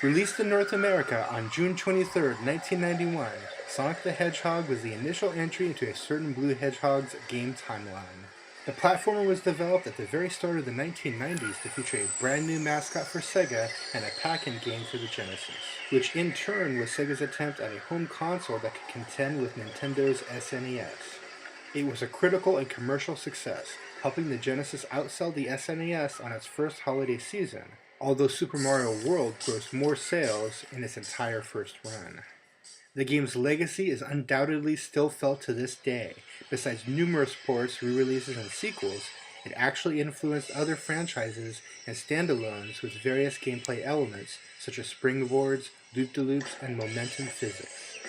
Released in North America on June 23, 1991, Sonic the Hedgehog was the initial entry into a certain Blue Hedgehog's game timeline. The platformer was developed at the very start of the 1990s to feature a brand new mascot for Sega and a pack-in game for the Genesis, which in turn was Sega's attempt at a home console that could contend with Nintendo's SNES. It was a critical and commercial success, helping the Genesis outsell the SNES on its first holiday season, although Super Mario World grossed more sales in its entire first run. The game's legacy is undoubtedly still felt to this day. Besides numerous ports, re-releases, and sequels, it actually influenced other franchises and standalones with various gameplay elements such as springboards, loop-de-loops, and momentum physics.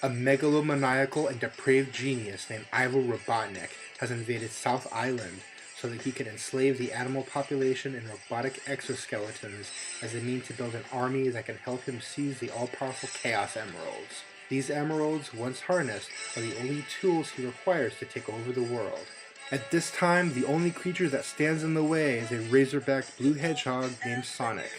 A megalomaniacal and depraved genius named Ivo Robotnik has invaded South Island so that he could enslave the animal population in robotic exoskeletons as a means to build an army that can help him seize the all-powerful Chaos Emeralds. These emeralds, once harnessed, are the only tools he requires to take over the world. At this time, the only creature that stands in the way is a razorback blue hedgehog named Sonic.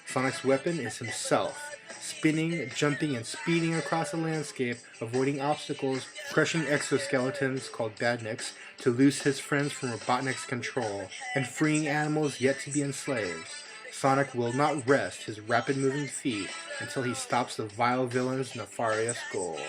Sonic's weapon is himself, spinning, jumping, and speeding across the landscape, avoiding obstacles, crushing exoskeletons called badniks to loose his friends from Robotnik's control, and freeing animals yet to be enslaved. Sonic will not rest his rapid-moving feet until he stops the vile villain's nefarious goal.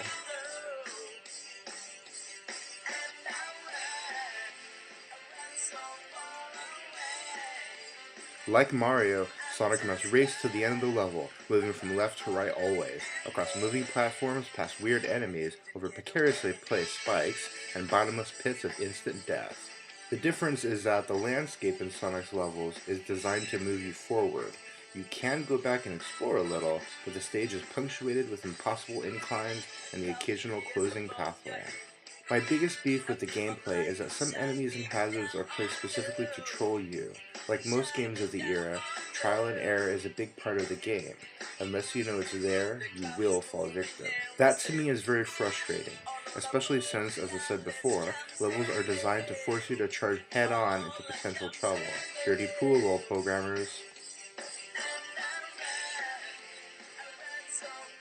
Like Mario, Sonic must race to the end of the level, moving from left to right always, across moving platforms, past weird enemies, over precariously placed spikes, and bottomless pits of instant death. The difference is that the landscape in Sonic's levels is designed to move you forward. You can go back and explore a little, but the stage is punctuated with impossible inclines and the occasional closing pathway. My biggest beef with the gameplay is that some enemies and hazards are placed specifically to troll you. Like most games of the era, trial and error is a big part of the game. Unless you know it's there, you will fall victim. That to me is very frustrating, especially since, as I said before, levels are designed to force you to charge head-on into potential trouble. Dirty pool roll, programmers.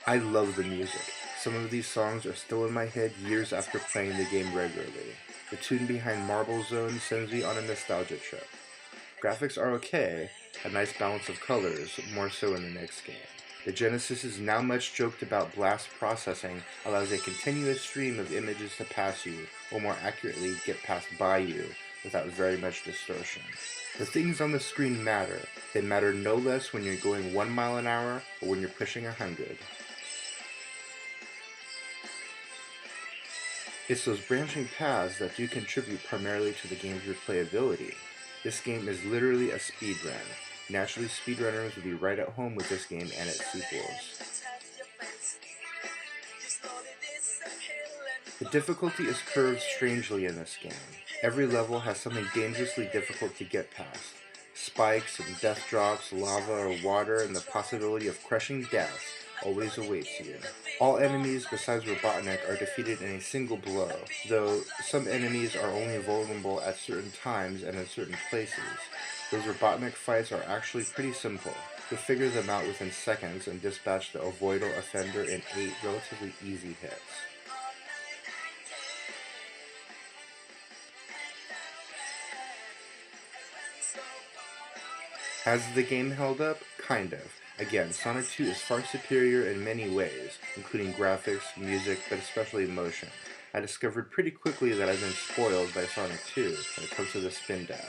I love the music. Some of these songs are still in my head years after playing the game regularly. The tune behind Marble Zone sends me on a nostalgia trip. Graphics are okay, a nice balance of colors, more so in the next game. The Genesis's now much joked about blast processing allows a continuous stream of images to pass you, or more accurately, get passed by you, without very much distortion. The things on the screen matter. They matter no less when you're going 1 mile an hour or when you're pushing 100. It's those branching paths that do contribute primarily to the game's replayability. This game is literally a speedrun. Naturally, speedrunners will be right at home with this game and its sequels. The difficulty is curved strangely in this game. Every level has something dangerously difficult to get past. Spikes and death drops, lava or water, and the possibility of crushing death always awaits you. All enemies besides Robotnik are defeated in a single blow, though some enemies are only vulnerable at certain times and in certain places. Those Robotnik fights are actually pretty simple. You'll figure them out within seconds and dispatch the avoidal offender in 8 relatively easy hits. Has the game held up? Kind of. Again, Sonic 2 is far superior in many ways, including graphics, music, but especially motion. I discovered pretty quickly that I've been spoiled by Sonic 2 when it comes to the spin dash.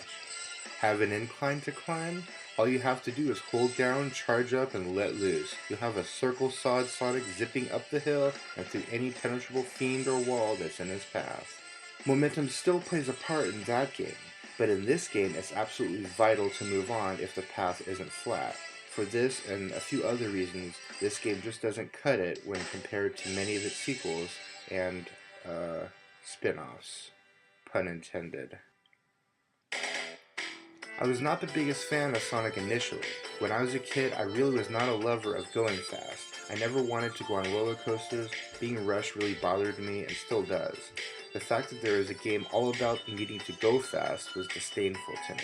Have an incline to climb? All you have to do is hold down, charge up, and let loose. You'll have a circle-sawed Sonic zipping up the hill and through any penetrable fiend or wall that's in his path. Momentum still plays a part in that game, but in this game it's absolutely vital to move on if the path isn't flat. For this and a few other reasons, this game just doesn't cut it when compared to many of its sequels and, spin-offs. Pun intended. I was not the biggest fan of Sonic initially. When I was a kid, I really was not a lover of going fast. I never wanted to go on roller coasters, being rushed really bothered me and still does. The fact that there is a game all about needing to go fast was disdainful to me.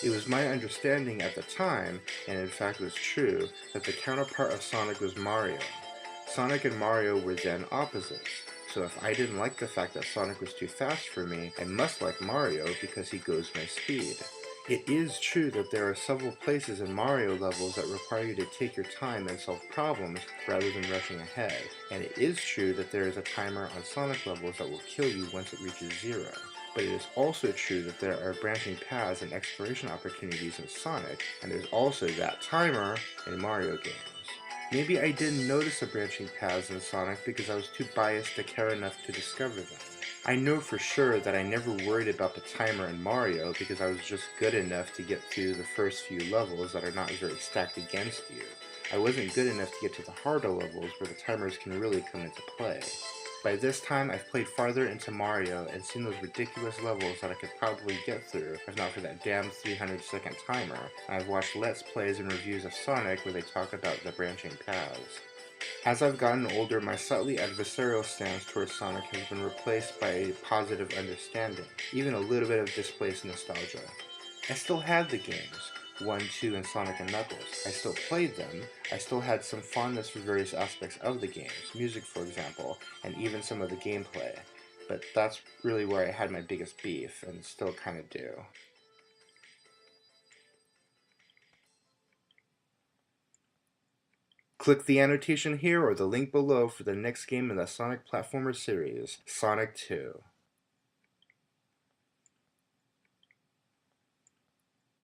It was my understanding at the time, and in fact was true, that the counterpart of Sonic was Mario. Sonic and Mario were then opposites, so if I didn't like the fact that Sonic was too fast for me, I must like Mario because he goes my speed. It is true that there are several places in Mario levels that require you to take your time and solve problems rather than rushing ahead, and it is true that there is a timer on Sonic levels that will kill you once it reaches 0. But it is also true that there are branching paths and exploration opportunities in Sonic, and there's also that timer in Mario games. Maybe I didn't notice the branching paths in Sonic because I was too biased to care enough to discover them. I know for sure that I never worried about the timer in Mario because I was just good enough to get through the first few levels that are not very stacked against you. I wasn't good enough to get to the harder levels where the timers can really come into play. By this time, I've played farther into Mario and seen those ridiculous levels that I could probably get through if not for that damn 300-second timer, and I've watched Let's Plays and reviews of Sonic where they talk about the branching paths. As I've gotten older, my slightly adversarial stance towards Sonic has been replaced by a positive understanding, even a little bit of displaced nostalgia. I still had the games, 1, 2, and Sonic and Knuckles. I still played them, I still had some fondness for various aspects of the games, music for example, and even some of the gameplay, but that's really where I had my biggest beef, and still kinda do. Click the annotation here or the link below for the next game in the Sonic platformer series, Sonic 2.